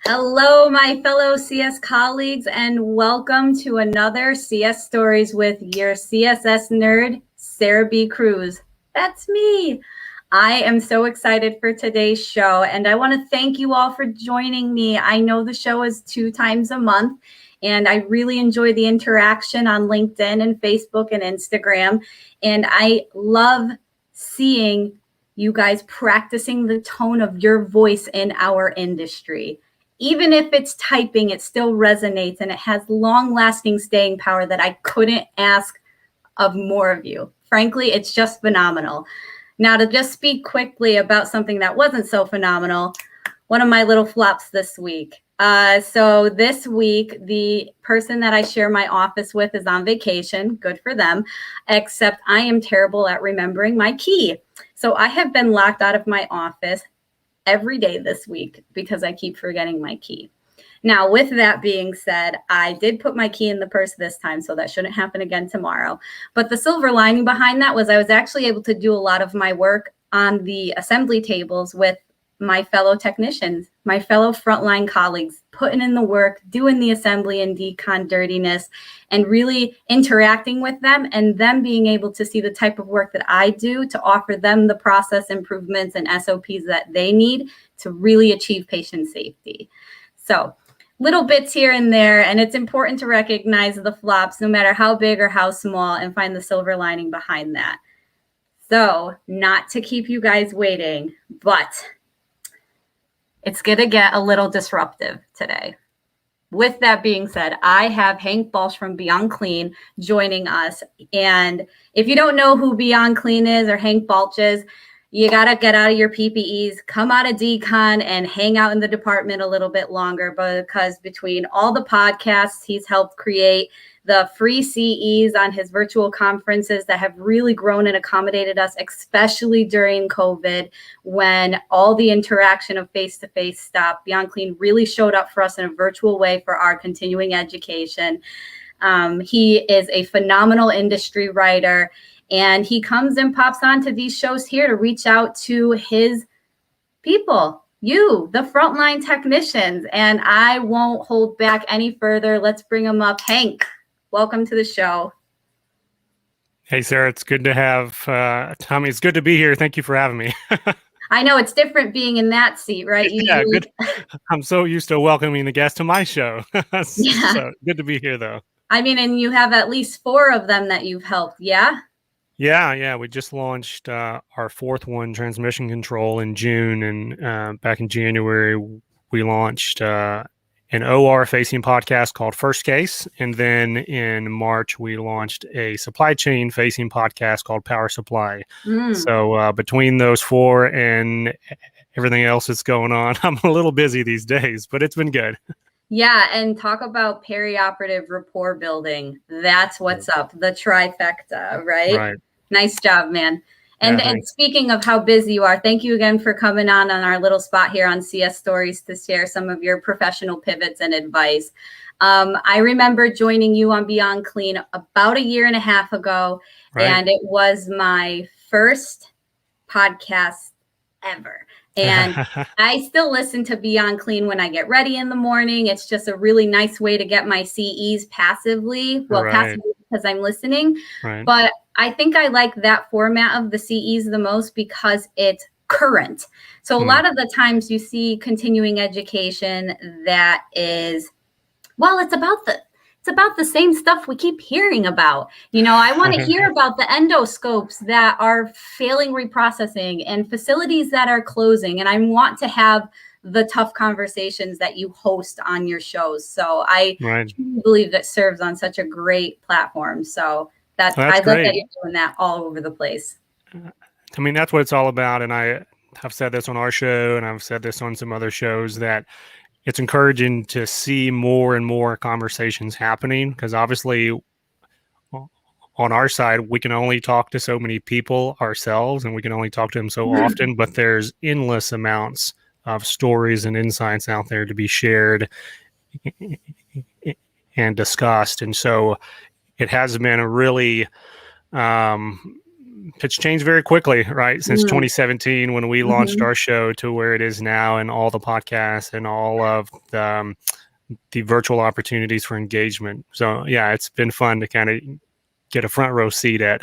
Hello, my fellow CS colleagues, and welcome to another CS Stories with your CSS nerd, Sarah B. Cruz. That's me. I am so excited for today's show, and I want to thank you all for joining me. I know the show is 2 times a month, and I really enjoy the interaction on LinkedIn and Facebook and Instagram, and I love seeing you guys practicing the tone of your voice in our industry. Even if it's typing, it still resonates and it has long-lasting staying power that I couldn't ask of more of you. Frankly, it's just phenomenal. Now, to just speak quickly about something that wasn't so phenomenal, one of my little flops this week. So this week, the person that I share my office with is on vacation. Good for them, except I am terrible at remembering my key. So I have been locked out of my office every day this week because I keep forgetting my key. Now, with that being said, I did put my key in the purse this time, so that shouldn't happen again tomorrow. But the silver lining behind that was I was actually able to do a lot of my work on the assembly tables with my fellow technicians, my fellow frontline colleagues, putting in the work, doing the assembly and decon dirtiness, and really interacting with them and them being able to see the type of work that I do to offer them the process improvements and SOPs that they need to really achieve patient safety. So little bits here and there, and it's important to recognize the flops, no matter how big or how small, and find the silver lining behind that. So not to keep you guys waiting, but it's going to get a little disruptive today. With that being said, I have Hank Balch from Beyond Clean joining us. And if you don't know who Beyond Clean is or Hank Balch is, you got to get out of your PPEs, come out of decon, and hang out in the department a little bit longer, because between all the podcasts he's helped create, the free CEs on his virtual conferences that have really grown and accommodated us, especially during COVID, when all the interaction of face-to-face stopped. Beyond Clean really showed up for us in a virtual way for our continuing education. He is a phenomenal industry writer, and he comes and pops onto these shows here to reach out to his people, you, the frontline technicians. And I won't hold back any further. Let's bring him up. Hank, welcome to the show. Hey, Sarah, it's good to have Tommy. It's good to be here. Thank you for having me. I know it's different being in that seat, right? Yeah, good. I'm so used to welcoming the guests to my show. Yeah. So good to be here, though. I mean, and you have at least 4 of them that you've helped, yeah? Yeah. We just launched our 4th one, transmission control, in June, and back in January we launched an OR-facing podcast called First Case, and then in March we launched a supply chain-facing podcast called Power Supply. So between those 4 and everything else that's going on, I'm a little busy these days, but it's been good. Yeah, and talk about perioperative rapport building. That's what's up, the trifecta, right? Right. Nice job, man. And, Yeah, and speaking of how busy you are, thank you again for coming on our little spot here on CS Stories to share some of your professional pivots and advice. I remember joining you on Beyond Clean about 1.5 years ago, right. And it was my first podcast ever. And I still listen to Beyond Clean when I get ready in the morning. It's just a really nice way to get my CEs passively. Well, passively because I'm listening. Right. But I think I like that format of the CEs the most because it's current. So a lot of the times you see continuing education that is, well, it's about the same stuff we keep hearing about. You know, I want to hear about the endoscopes that are failing reprocessing and facilities that are closing. And I want to have the tough conversations that you host on your shows. So I truly believe that serves on such a great platform. So I love that you're doing that all over the place. I mean, that's what it's all about. And I have said this on our show, and I've said this on some other shows, that it's encouraging to see more and more conversations happening, because obviously on our side, we can only talk to so many people ourselves, and we can only talk to them so often, but there's endless amounts of stories and insights out there to be shared and discussed. And so it has been a really it's changed very quickly, right? Since 2017, when we launched our show, to where it is now, and all the podcasts and all of the virtual opportunities for engagement. So yeah, it's been fun to kind of get a front row seat at.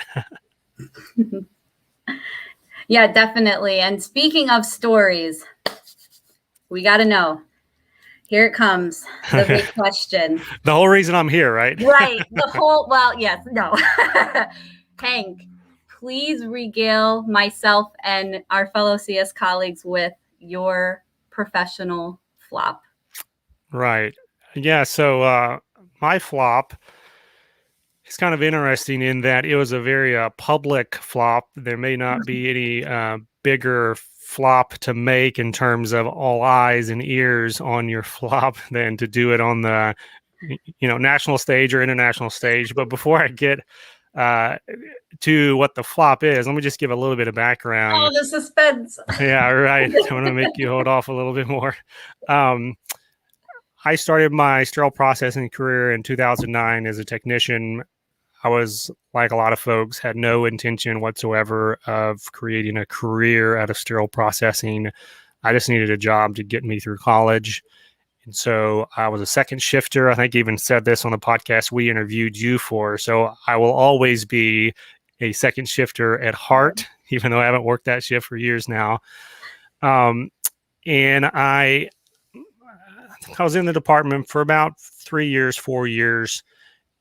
Yeah, definitely. And speaking of stories, we got to know. Here it comes, the big question. The whole reason I'm here, right? Right. Well, yes, no. Hank, please regale myself and our fellow CS colleagues with your professional flop. Right. Yeah. So my flop is kind of interesting in that it was a very public flop. There may not be any bigger flop to make in terms of all eyes and ears on your flop than to do it on the national stage or international stage. But before I get to what the flop is, let me just give a little bit of background. Oh, the suspense. Yeah, right. I want to make you hold off a little bit more. I started my sterile processing career in 2009 as a technician. I was, like a lot of folks, had no intention whatsoever of creating a career out of sterile processing. I just needed a job to get me through college. And so I was a second shifter. I think I even said this on the podcast we interviewed you for. So I will always be a second shifter at heart, even though I haven't worked that shift for years now. And I was in the department for about 3 years, 4 years.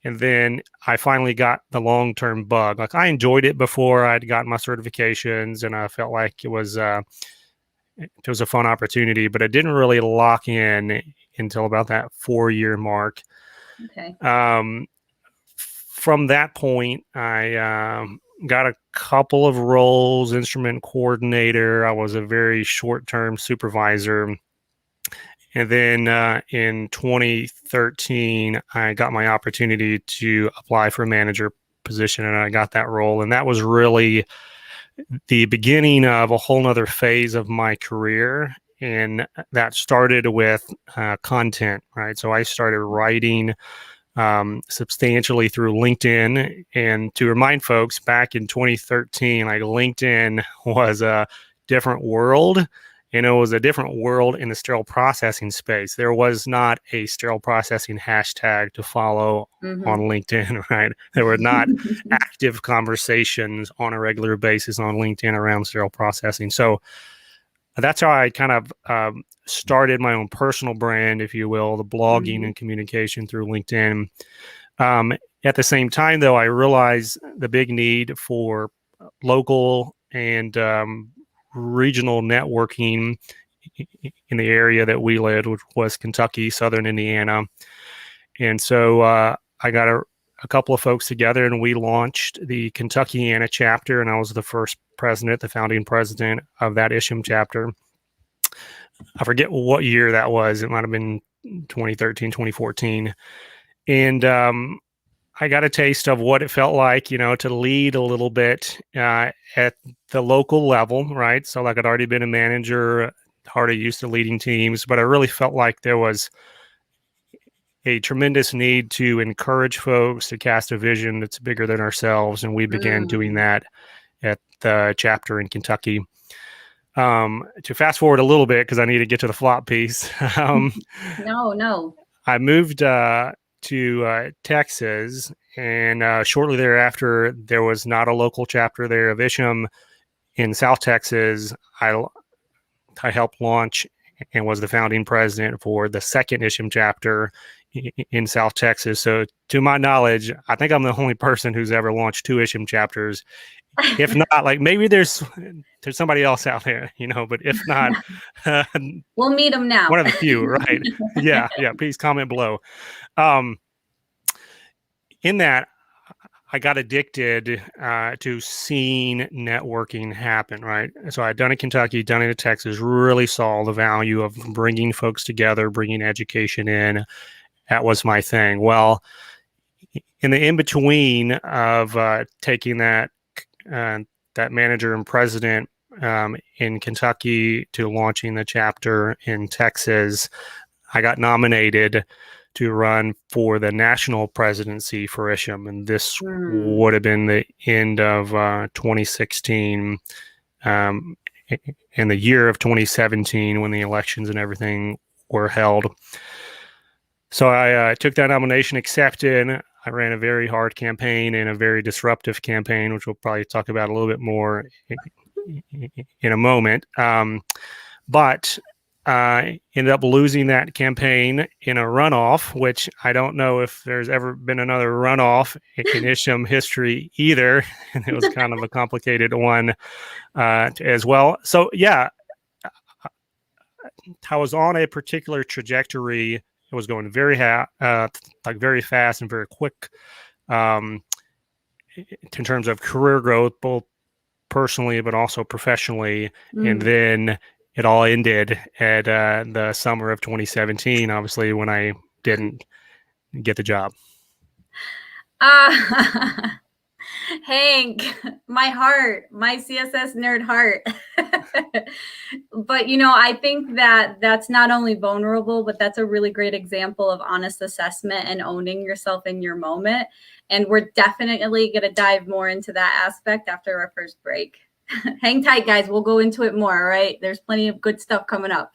And then I finally got the long-term bug. Like, I enjoyed it before I'd gotten my certifications, and I felt like it was a fun opportunity, but it didn't really lock in until about that 4-year mark. Okay. From that point, I got a couple of roles: instrument coordinator. I was a very short-term supervisor. And then in 2013, I got my opportunity to apply for a manager position, and I got that role. And that was really the beginning of a whole nother phase of my career. And that started with content, right? So I started writing substantially through LinkedIn. And to remind folks, back in 2013, like, LinkedIn was a different world. And it was a different world in the sterile processing space. There was not a sterile processing hashtag to follow on LinkedIn, right? There were not active conversations on a regular basis on LinkedIn around sterile processing. So that's how I kind of started my own personal brand, if you will, the blogging and communication through LinkedIn. At the same time, though, I realized the big need for local and regional networking in the area that we lived, which was Kentucky, Southern Indiana. And so I got a couple of folks together, and we launched the Kentuckiana chapter, and I was the first president, the founding president of that ISHM chapter. I forget what year that was. It might have been 2013, 2014. And I got a taste of what it felt like, to lead a little bit at the local level, right? So, like, I'd already been a manager, already used to leading teams, but I really felt like there was a tremendous need to encourage folks to cast a vision that's bigger than ourselves. And we began doing that at the chapter in Kentucky. To fast forward a little bit, because I need to get to the flop piece. No. I moved to Texas, and shortly thereafter, there was not a local chapter there of ISHM in South Texas. I helped launch and was the founding president for the second ISHM chapter in South Texas. So, to my knowledge, I think I'm the only person who's ever launched 2 ISHM chapters. If not, like, maybe there's somebody else out there, but if not, we'll meet them now. One of the few, right? Yeah. Please comment below. In that, I got addicted to seeing networking happen, right? So I'd done it in Kentucky, done it in Texas, really saw the value of bringing folks together, bringing education in. That was my thing. Well, in the in-between of taking that manager and president in Kentucky to launching the chapter in Texas, I got nominated to run for the national presidency for Isham, and this Mm. would have been the end of 2016, in the year of 2017 when the elections and everything were held. So I took that nomination, accepted. I ran a very hard campaign and a very disruptive campaign, which we'll probably talk about a little bit more in a moment. But I ended up losing that campaign in a runoff, which I don't know if there's ever been another runoff in Isham history either. And it was kind of a complicated one as well. So yeah, I was on a particular trajectory. It was going very very fast and very quick in terms of career growth, both personally but also professionally. And then it all ended at the summer of 2017, obviously, when I didn't get the job. Hank, my heart, my CSS nerd heart. But, I think that that's not only vulnerable, but that's a really great example of honest assessment and owning yourself in your moment. And we're definitely going to dive more into that aspect after our first break. Hang tight, guys. We'll go into it more, all right? There's plenty of good stuff coming up.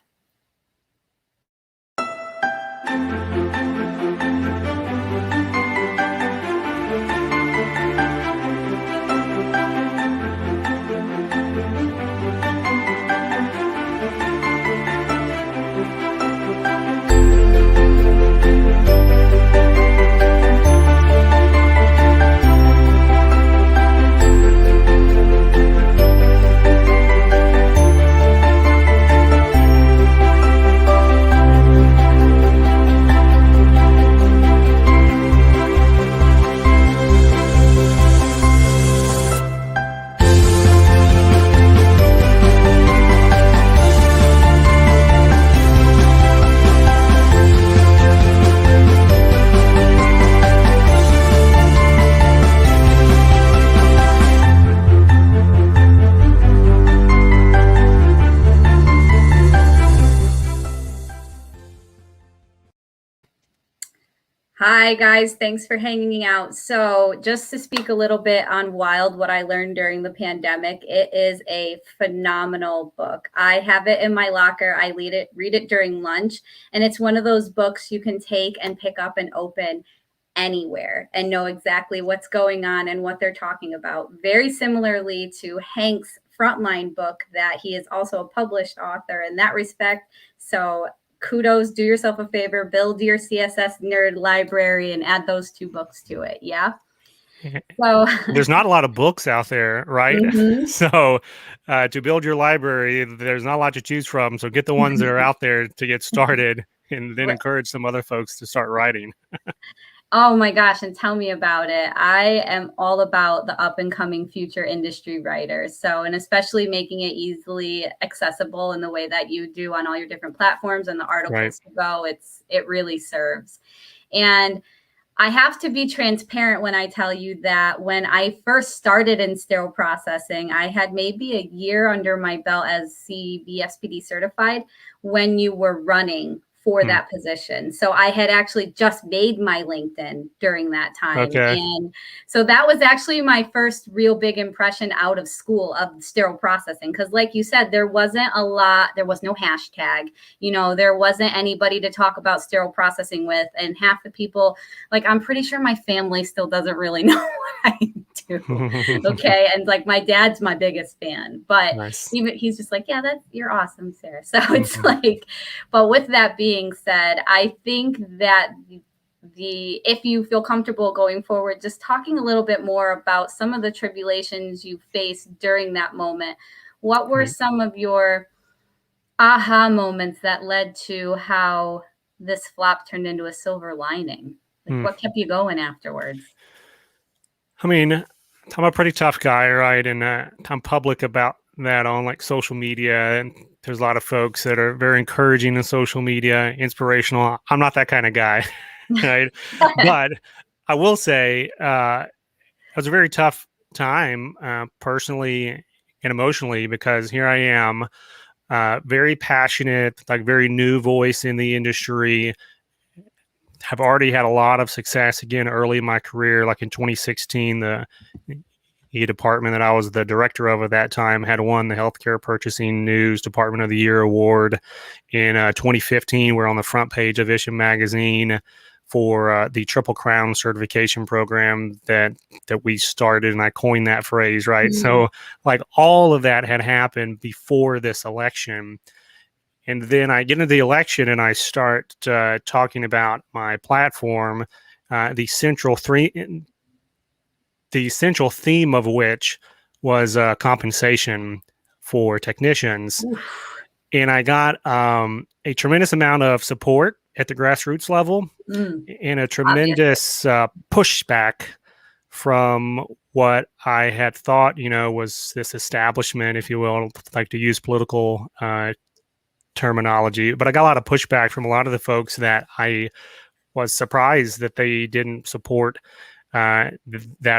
Hi, guys. Thanks for hanging out. So just to speak a little bit on Wild, what I learned during the pandemic, it is a phenomenal book. I have it in my locker. I read it during lunch, and it's one of those books you can take and pick up and open anywhere and know exactly what's going on and what they're talking about. Very similarly to Hank's Frontline book, that he is also a published author in that respect. So kudos, do yourself a favor, build your CSS nerd library and add those two books to it. Yeah. So there's not a lot of books out there, right? So to build your library, there's not a lot to choose from. So get the ones that are out there to get started, and then encourage some other folks to start writing. Oh my gosh, and tell me about it. I am all about the up and coming future industry writers. So, and especially making it easily accessible in the way that you do on all your different platforms and the articles to go. It really serves. And I have to be transparent when I tell you that when I first started in sterile processing, I had maybe a year under my belt as CBSPD certified when you were running for that position. So I had actually just made my LinkedIn during that time. Okay. And so that was actually my first real big impression out of school of sterile processing. Because like you said, there wasn't a lot, there was no hashtag, there wasn't anybody to talk about sterile processing with. And half the people, like, I'm pretty sure my family still doesn't really know what I do. Okay. And like, my dad's my biggest fan, but even he's just like, yeah, you're awesome, Sarah. So it's like, but with that being said, I think that if you feel comfortable going forward, just talking a little bit more about some of the tribulations you faced during that moment. What were some of your aha moments that led to how this flop turned into a silver lining? Like, what kept you going afterwards? I mean, I'm a pretty tough guy, right? And I'm public about that on like social media, and there's a lot of folks that are very encouraging in social media, inspirational. I'm not that kind of guy, right? But I will say it was a very tough time personally and emotionally, because here I am, very passionate, like very new voice in the industry, have already had a lot of success again early in my career. Like in 2016, the department that I was the director of at that time had won the Healthcare Purchasing News Department of the Year award. In 2015, we're on the front page of OSHA magazine for the Triple Crown certification program that we started, and I coined that phrase, right? So like all of that had happened before this election. And then I get into the election and I start talking about my platform, the central theme of which was compensation for technicians. Oof. And I got a tremendous amount of support at the grassroots level and a tremendous pushback from what I had thought, was this establishment, if you will, like to use political terminology. But I got a lot of pushback from a lot of the folks that I was surprised that they didn't support that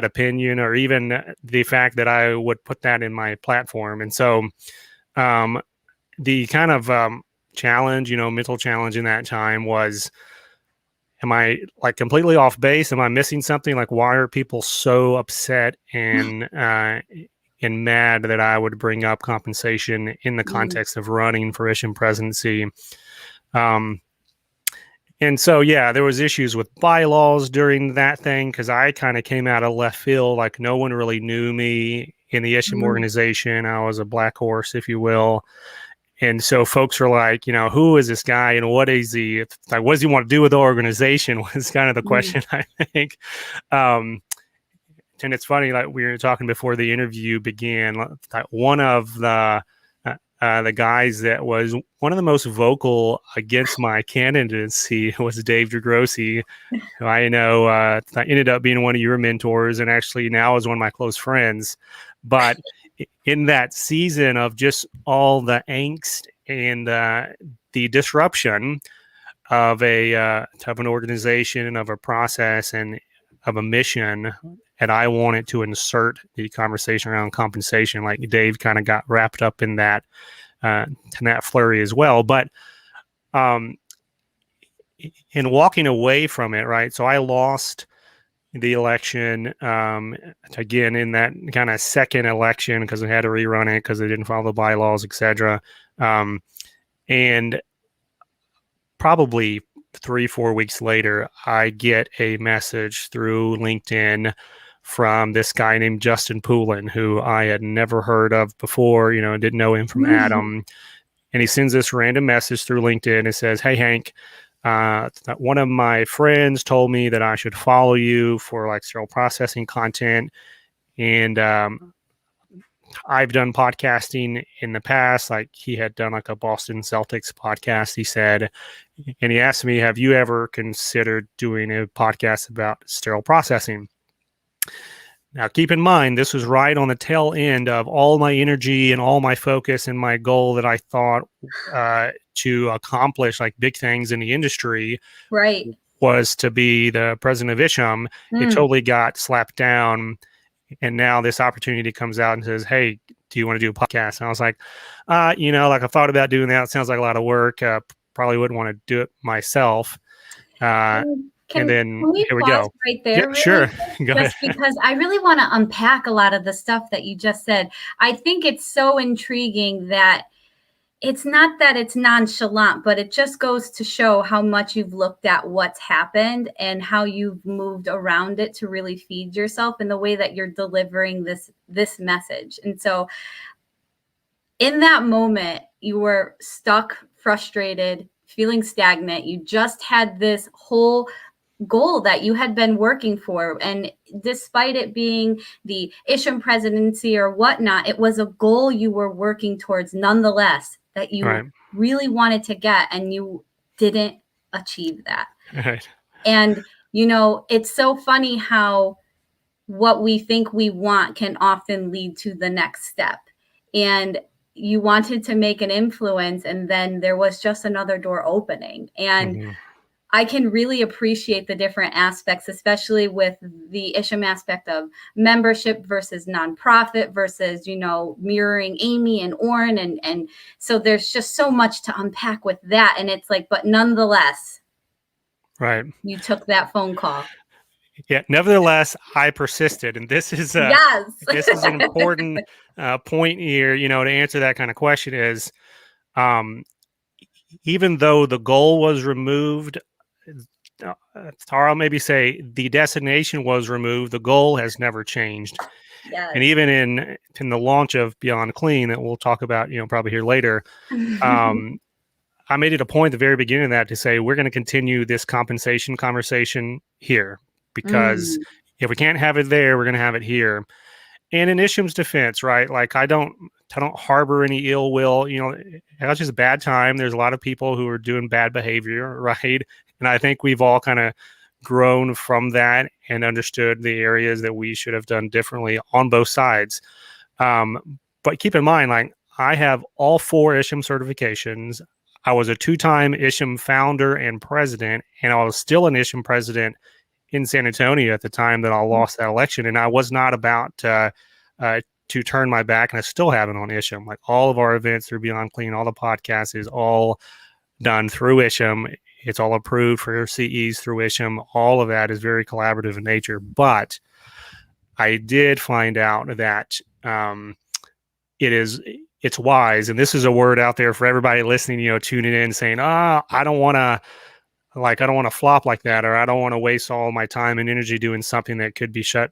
opinion, or even the fact that I would put that in my platform. And so the kind of challenge, mental challenge in that time was, am I like completely off base? Am I missing something? Like, why are people so upset and mad that I would bring up compensation in the context of running for OSHA presidency? And so, yeah, there was issues with bylaws during that thing because I kind of came out of left field. Like, no one really knew me in the OSHA organization. I was a black horse, if you will. And so folks were like, who is this guy and what is he, like, what does he want to do with the organization was kind of the question, I think. And it's funny, like we were talking before the interview began, like one of the guys that was one of the most vocal against my candidacy was Dave DeGrossi, who I know ended up being one of your mentors and actually now is one of my close friends. But in that season of just all the angst and the disruption of an organization and of a process and of a mission, and I wanted to insert the conversation around compensation, like Dave kind of got wrapped up in that flurry as well. But in walking away from it, right? So I lost the election again in that kind of second election because they had to rerun it because they didn't follow the bylaws, etc. And probably 3-4 weeks later, I get a message through LinkedIn from this guy named Justin Poulin, who I had never heard of before, didn't know him from Adam. And he sends this random message through LinkedIn and says, "Hey, Hank, one of my friends told me that I should follow you for like sterile processing content. And I've done podcasting in the past. Like he had done like a Boston Celtics podcast, he said. And he asked me, have you ever considered doing a podcast about sterile processing?" Now, keep in mind, this was right on the tail end of all my energy and all my focus and my goal that I thought to accomplish like big things in the industry, right, was to be the president of ISHM. It totally got slapped down. And now this opportunity comes out and says, "Hey, do you want to do a podcast?" And I was like, like I thought about doing that. It sounds like a lot of work. Probably wouldn't want to do it myself. And then can we here we pause go. right there? Yeah, really sure. Go ahead. Just because I really want to unpack a lot of the stuff that you just said. I think it's so intriguing that it's not that it's nonchalant, but it just goes to show how much you've looked at what's happened and how you've moved around it to really feed yourself in the way that you're delivering this message. And so in that moment, you were stuck, frustrated, feeling stagnant. You just had this whole goal that you had been working for. And despite it being the ISHM presidency or whatnot, it was a goal you were working towards nonetheless that you really wanted to get, and you didn't achieve that. Right. And, it's so funny how what we think we want can often lead to the next step. And you wanted to make an influence, and then there was just another door opening. And I can really appreciate the different aspects, especially with the ISHM aspect of membership versus nonprofit versus, mirroring Amy and Orrin. And so there's just so much to unpack with that. And it's like, but nonetheless, Right. You took that phone call. Yeah. Nevertheless, I persisted, and this is Yes. this is an important point here. To answer that kind of question is, um, even though the goal was removed, Tara maybe say the destination was removed, the goal has never changed. Yes. And even in the launch of Beyond Clean that we'll talk about, probably here later, I made it a point at the very beginning of that to say we're going to continue this compensation conversation here, because if we can't have it there, we're going to have it here. And in Isham's defense, right? Like I don't harbor any ill will. It was just a bad time. There's a lot of people who are doing bad behavior, right? And I think we've all kind of grown from that and understood the areas that we should have done differently on both sides. But keep in mind, like I have all 4 Isham certifications. I was a 2-time Isham founder and president, and I was still an Isham president in San Antonio at the time that I lost that election. And I was not about to turn my back, and I still haven't on Isham. Like all of our events through Beyond Clean, all the podcasts is all done through Isham. It's all approved for CEs through Isham. All of that is very collaborative in nature. But I did find out that it's wise, and this is a word out there for everybody listening, tuning in saying, I don't want to flop like that, or I don't want to waste all my time and energy doing something that could be shut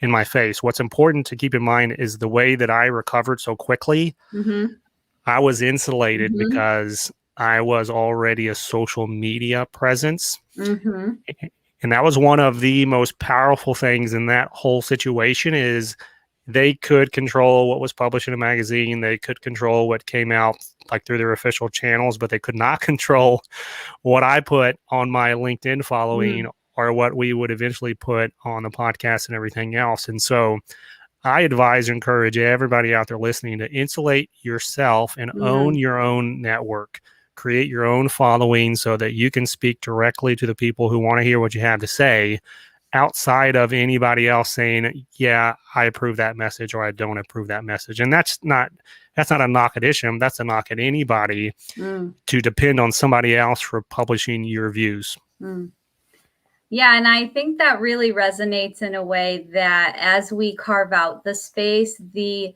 in my face. What's important to keep in mind is the way that I recovered so quickly. I was insulated because I was already a social media presence. And that was one of the most powerful things in that whole situation is they could control what was published in a magazine. They could control what came out like through their official channels, but they could not control what I put on my LinkedIn following or what we would eventually put on the podcast and everything else. And so I advise and encourage everybody out there listening to insulate yourself and own your own network. Create your own following so that you can speak directly to the people who want to hear what you have to say, outside of anybody else saying, yeah, I approve that message or I don't approve that message. And that's not a knock at Isham. That's a knock at anybody to depend on somebody else for publishing your views. Yeah, and I think that really resonates in a way that as we carve out the space, the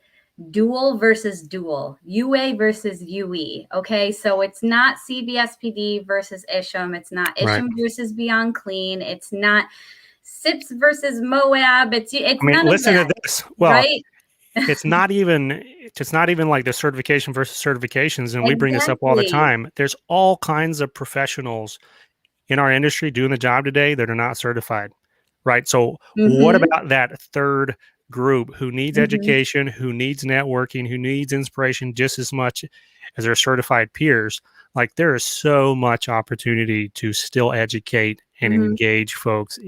dual versus dual, UA versus UE. Okay, so it's not CBSPD versus Isham. It's not Isham versus Beyond Clean. It's not SIPS versus Moab. It's none listen of that, to this. Well, right? it's not even like the certification versus certifications, and we bring this up all the time. There's all kinds of professionals in our industry doing the job today that are not certified, right? So what about that third group who needs education, who needs networking, who needs inspiration just as much as their certified peers? Like there is so much opportunity to still educate and engage folks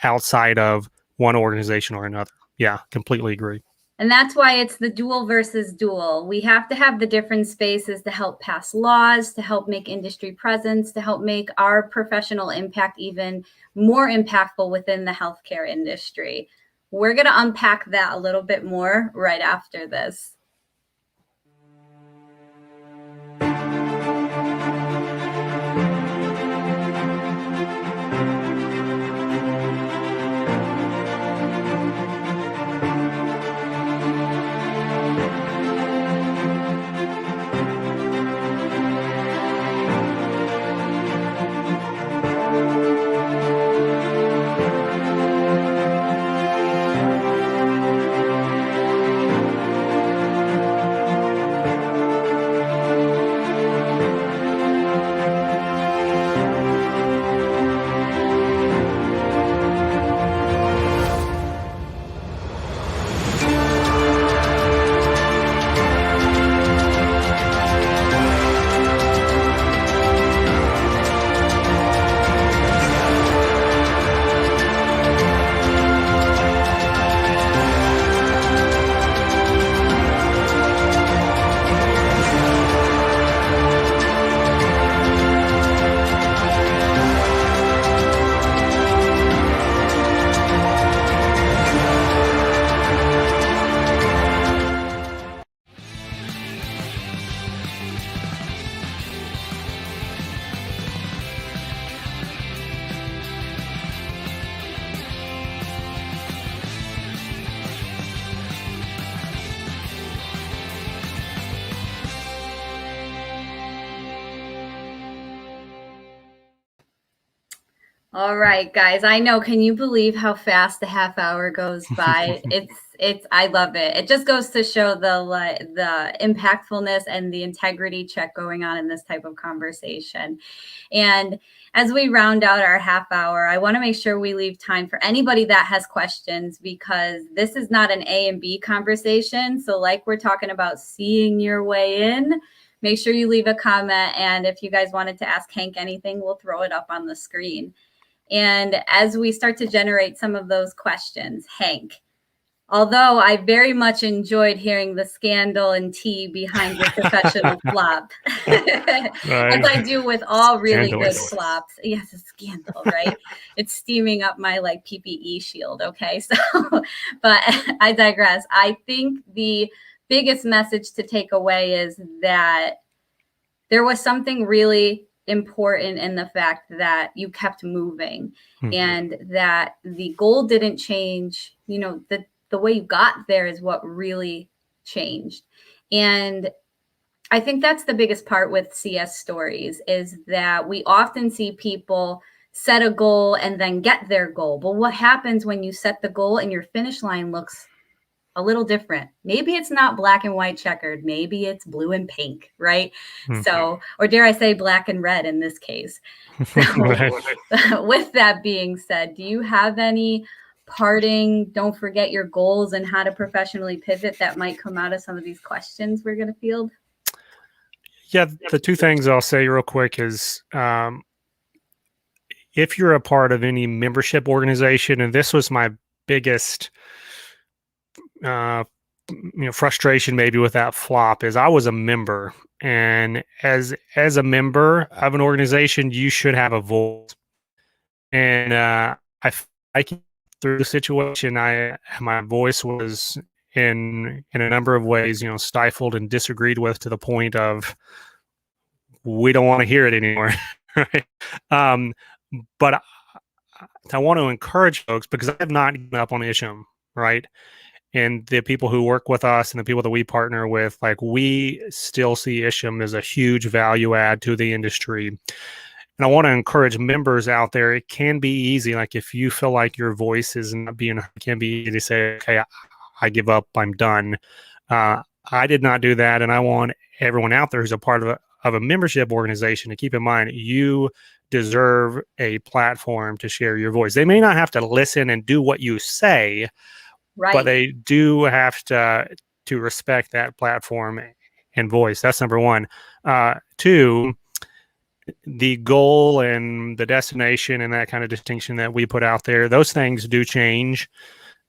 outside of one organization or another. Yeah, completely agree. And that's why it's the dual versus dual. We have to have the different spaces to help pass laws, to help make industry presence, to help make our professional impact even more impactful within the healthcare industry. We're going to unpack that a little bit more right after this. All right, guys. I know. Can you believe how fast the half hour goes by? I love it. It just goes to show the impactfulness and the integrity check going on in this type of conversation. And as we round out our half hour, I want to make sure we leave time for anybody that has questions, because this is not an A and B conversation. So like we're talking about seeing your way in, make sure you leave a comment. And if you guys wanted to ask Hank anything, we'll throw it up on the screen. And as we start to generate some of those questions, Hank, although I very much enjoyed hearing the scandal and tea behind your professional flop, as I do with all really good flops. Yes, a scandal, right? It's steaming up my like PPE shield. Okay, so, but I digress. I think the biggest message to take away is that there was something really important in the fact that you kept moving, and that the goal didn't change. You know, the way you got there is what really changed. And I think that's the biggest part with CS stories, is that we often see people set a goal and then get their goal. But what happens when you set the goal and your finish line looks a little different? Maybe it's not black and white checkered. Maybe it's blue and pink, right? So, or dare I say black and red in this case. So, with that being said, do you have any parting, don't forget your goals and how to professionally pivot that might come out of some of these questions we're going to field? Yeah, the two things I'll say real quick is, if you're a part of any membership organization, and this was my biggest frustration maybe with that flop, is I was a member, and as a member of an organization, you should have a voice. And I through the situation, my voice was in a number of ways, stifled and disagreed with, to the point of we don't want to hear it anymore. Right? But I want to encourage folks, because I have not given up on Isham, right? And the people who work with us and the people that we partner with, like, we still see Isham as a huge value add to the industry. And I want to encourage members out there. It can be easy. Like, if you feel like your voice is not being heard, it can be easy to say, okay, I give up, I'm done. I did not do that. And I want everyone out there who's a part of a membership organization to keep in mind, you deserve a platform to share your voice. They may not have to listen and do what you say, right, but they do have to respect that platform and voice. That's number one. Two, the goal and the destination and that kind of distinction that we put out there, those things do change.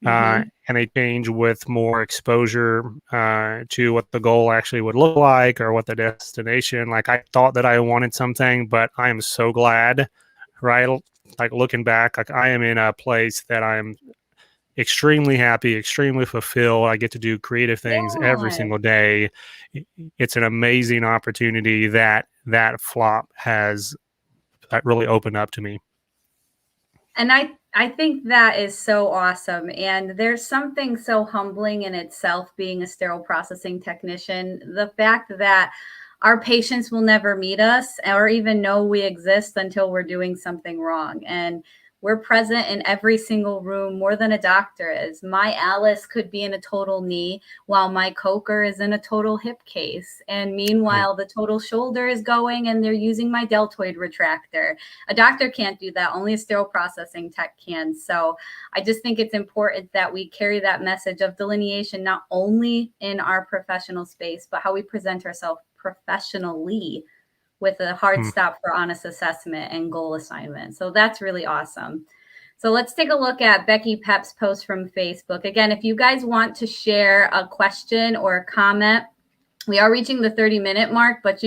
And they change with more exposure to what the goal actually would look like, or what the destination. Like, I thought that I wanted something, but I am so glad, right? Like, looking back, like, I am in a place that I'm extremely happy, extremely fulfilled. I get to do creative things every single day. It's an amazing opportunity that flop has really opened up to me. And I think that is so awesome. And there's something so humbling in itself, being a sterile processing technician. The fact that our patients will never meet us or even know we exist until we're doing something wrong. And we're present in every single room more than a doctor is. My Alice could be in a total knee while my Coker is in a total hip case. And meanwhile, the total shoulder is going and they're using my deltoid retractor. A doctor can't do that. Only a sterile processing tech can. So I just think it's important that we carry that message of delineation, not only in our professional space, but how we present ourselves professionally, with a hard stop for honest assessment and goal assignment. So that's really awesome. So let's take a look at Becky Pep's post from Facebook. Again, if you guys want to share a question or a comment, we are reaching the 30-minute mark, but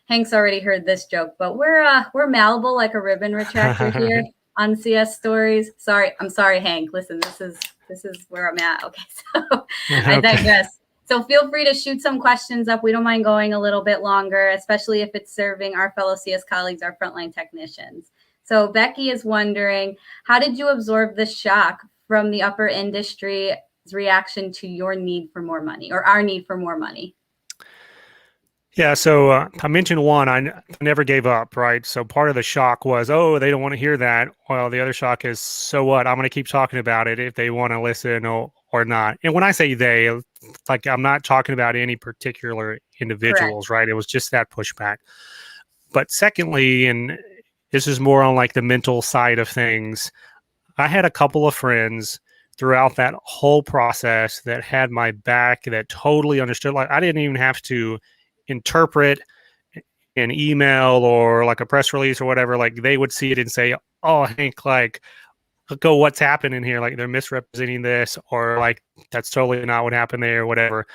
Hank's already heard this joke, but we're malleable like a ribbon retractor here on CS Stories. I'm sorry, Hank. Listen, this is where I'm at. Okay, so I digress. So feel free to shoot some questions up. We don't mind going a little bit longer, especially if it's serving our fellow CS colleagues, our frontline technicians. So Becky is wondering, how did you absorb the shock from the upper industry's reaction to your need for more money, or our need for more money? Yeah, so I mentioned one, I never gave up, right? So part of the shock was, oh, they don't want to hear that. Well, the other shock is, so what? I'm going to keep talking about it if they want to listen or not. And when I say they, like I'm not talking about any particular Correct. individuals, right? It was just that pushback. But secondly, and this is more on like the mental side of things, I had a couple of friends throughout that whole process that had my back, that totally understood. Like I didn't even have to interpret an email or like a press release or whatever. Like they would see it and say, "Oh, Hank, like look at what's happening here. Like they're misrepresenting this, or like that's totally not what happened there, or whatever."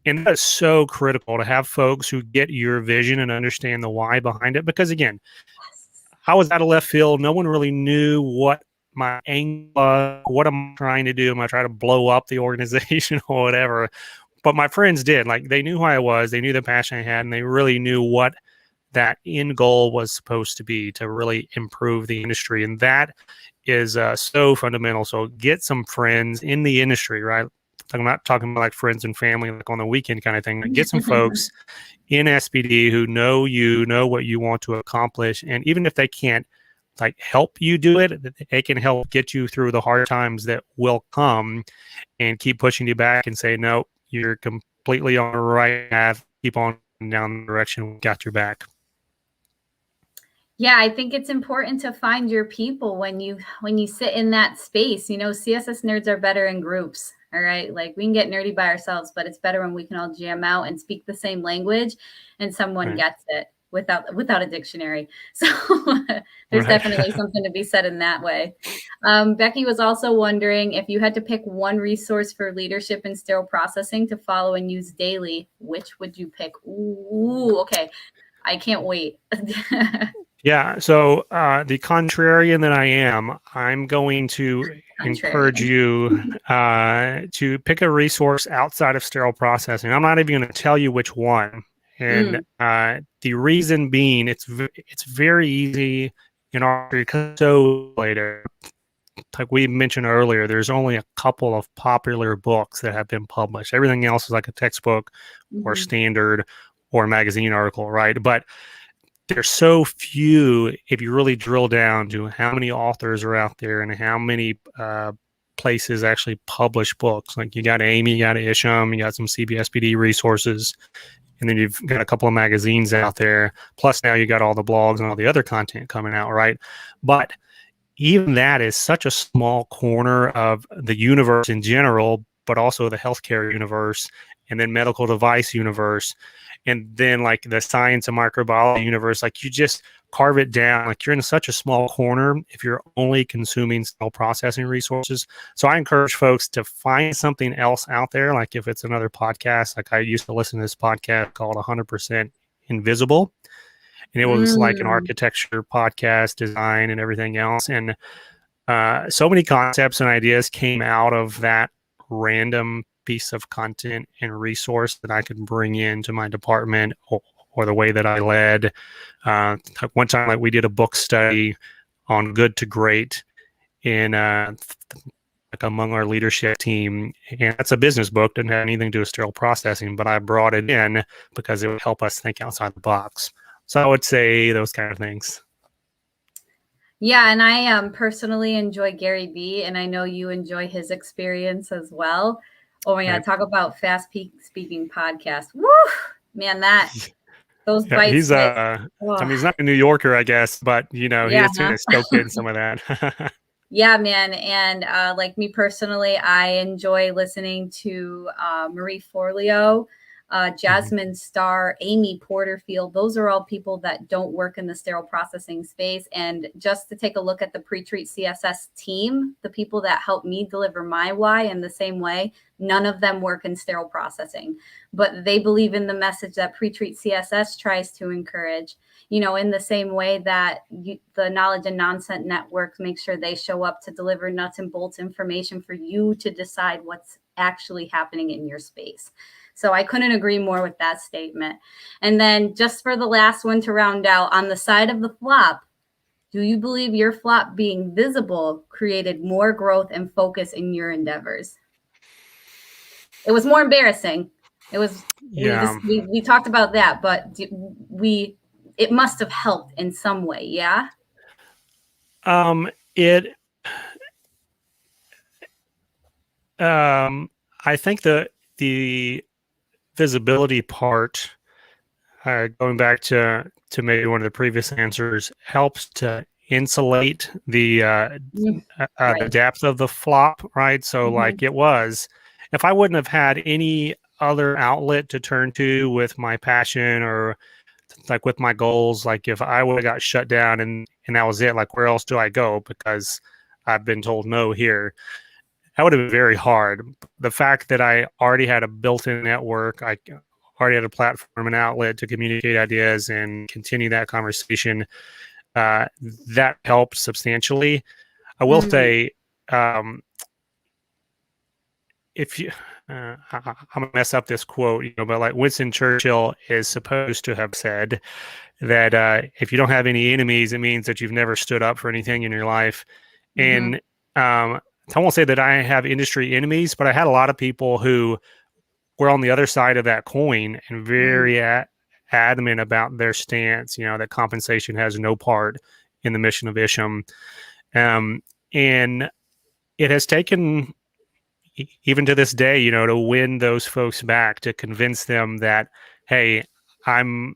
And that's so critical to have folks who get your vision and understand the why behind it. Because again, I was out of left field. No one really knew what my angle was. What am I trying to do? Am I trying to blow up the organization or whatever? But my friends did. Like they knew who I was. They knew the passion I had, and they really knew what that end goal was supposed to be to really improve the industry. And that is so fundamental. So get some friends in the industry, right? I'm not talking about like friends and family, like on the weekend kind of thing. Like get some folks in SBD who know you, know what you want to accomplish. And even if they can't like help you do it, they can help get you through the hard times that will come and keep pushing you back and say, no, you're completely on the right path. Keep on down the direction. We got your back. Yeah, I think it's important to find your people when you sit in that space. You know, CSS nerds are better in groups. All right. Like we can get nerdy by ourselves, but it's better when we can all jam out and speak the same language and someone Right. gets it without a dictionary. So there's Right. definitely something to be said in that way. Becky was also wondering if you had to pick one resource for leadership in sterile processing to follow and use daily, which would you pick? Ooh, okay. I can't wait. Yeah. So the contrarian that I am, I'm going to encourage Contrarian. you to pick a resource outside of sterile processing. I'm not even going to tell you which one. And the reason being, it's very easy in our because so later. Like we mentioned earlier, there's only a couple of popular books that have been published. Everything else is like a textbook or standard or magazine article, right? But there's so few if you really drill down to how many authors are out there and how many places actually publish books. Like you got Amy, you got Isham, you got some CBSPD resources, and then you've got a couple of magazines out there. Plus now you got all the blogs and all the other content coming out, right? But even that is such a small corner of the universe in general, but also the healthcare universe and then medical device universe. And then like the science and microbiology universe, like you just carve it down. Like you're in such a small corner if you're only consuming cell processing resources. So I encourage folks to find something else out there. Like if it's another podcast, like I used to listen to this podcast called 100% Invisible. And it was like an architecture podcast, design, and everything else. And so many concepts and ideas came out of that random piece of content and resource that I could bring into my department or the way that I led. One time, like we did a book study on Good to Great in like among our leadership team, and that's a business book. Didn't have anything to do with sterile processing, but I brought it in because it would help us think outside the box. So I would say those kind of things. Yeah, and I personally enjoy Gary Vee, and I know you enjoy his experience as well. Oh my God, talk about fast speaking podcast. Woo, man, those Yeah, bites he's hit. I Oh, mean, he's not a New Yorker, I guess, but you know, he yeah, has huh? to soak in some of that. Yeah, man. And like me personally, I enjoy listening to Marie Forleo, Mhm. Jasmine Starr, Amy Porterfield. Those are all people that don't work in the sterile processing space. And just to take a look at the PRETREAT CSS team, the people that help me deliver my why in the same way, none of them work in sterile processing, but they believe in the message that PRETREAT CSS tries to encourage. You know, in the same way that the Knowledge and Nonsense Network makes sure they show up to deliver nuts and bolts information for you to decide what's actually happening in your space. So I couldn't agree more with that statement. And then just for the last one to round out, on the side of the flop, do you believe your flop being visible created more growth and focus in your endeavors? It was more embarrassing. It was Yeah. We talked about that, but it must have helped in some way. Yeah. It I think the visibility part, going back to maybe one of the previous answers, helps to insulate the Right. depth of the flop, right? So like it was, if I wouldn't have had any other outlet to turn to with my passion or like with my goals, like if I would have got shut down and that was it, like where else do I go? Because I've been told no here. That would have been very hard. The fact that I already had a built-in network, I already had a platform and outlet to communicate ideas and continue that conversation, that helped substantially. I will say, if you, I'm gonna mess up this quote, but like Winston Churchill is supposed to have said that if you don't have any enemies, it means that you've never stood up for anything in your life. And I won't say that I have industry enemies, but I had a lot of people who were on the other side of that coin and very adamant about their stance, that compensation has no part in the mission of Isham. And it has taken, even to this day, to win those folks back, to convince them that, hey, I'm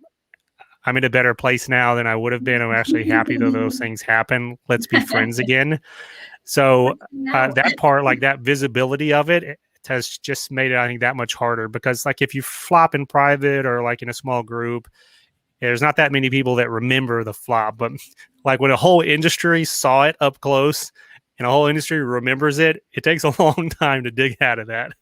in a better place now than I would have been. I'm actually happy that those things happen. Let's be friends again. So that part, like that visibility of it has just made it, I think, that much harder, because like if you flop in private or like in a small group, there's not that many people that remember the flop. But like when a whole industry saw it up close and a whole industry remembers it, it takes a long time to dig out of that.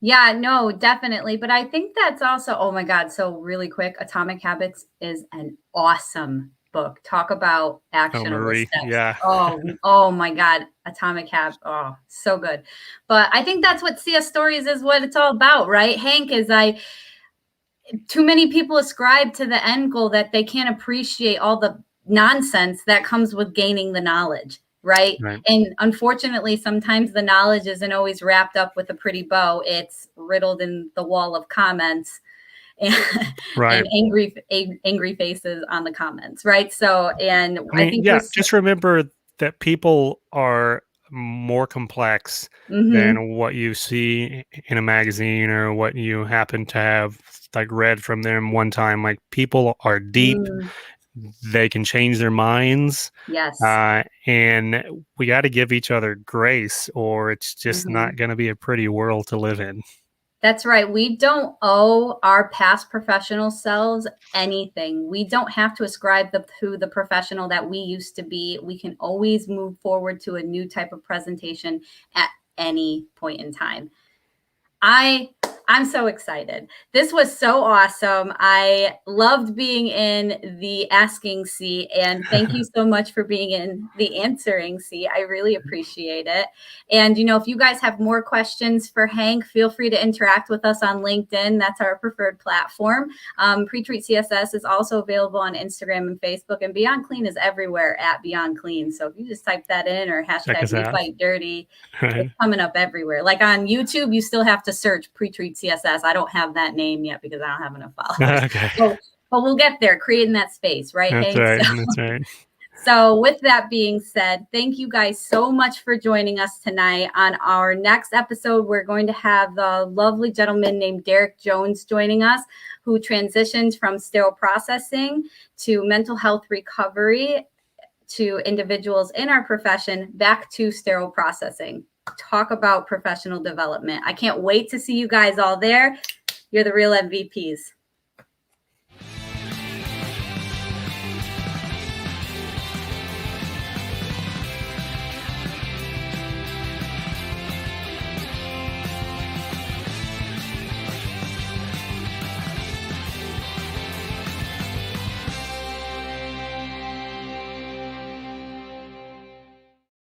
Yeah, no, definitely. But I think that's also, oh my God. So really quick, Atomic Habits is an awesome book. Talk about actionable Marie, steps. yeah. Oh my God. Atomic Habits. Oh, so good. But I think that's what CS Stories is, what it's all about, right? Hank, too many people ascribe to the end goal that they can't appreciate all the nonsense that comes with gaining the knowledge. Right. And unfortunately, sometimes the knowledge isn't always wrapped up with a pretty bow. It's riddled in the wall of comments and angry faces on the comments. Right. So, and I think just remember that people are more complex than what you see in a magazine or what you happen to have like read from them one time. Like people are deep. They can change their minds. Yes. And we got to give each other grace, or it's just not going to be a pretty world to live in. That's right. We don't owe our past professional selves anything. We don't have to ascribe to the professional that we used to be. We can always move forward to a new type of presentation at any point in time. I'm so excited. This was so awesome. I loved being in the asking seat, and thank you so much for being in the answering seat. I really appreciate it. And, if you guys have more questions for Hank, feel free to interact with us on LinkedIn. That's our preferred platform. PRETREAT CSS is also available on Instagram and Facebook, and Beyond Clean is everywhere at Beyond Clean. So if you just type that in, or hashtag We Fight Dirty, it's coming up everywhere. Like on YouTube, you still have to search PRETREAT CSS. I don't have that name yet because I don't have enough followers. Okay. But we'll get there, creating that space, right, That's Hank? right. That's right. So with that being said, thank you guys so much for joining us tonight. On our next episode, we're going to have the lovely gentleman named Derek Jones joining us, who transitions from sterile processing to mental health recovery to individuals in our profession back to sterile processing. Talk about professional development. I can't wait to see you guys all there. You're the real MVPs.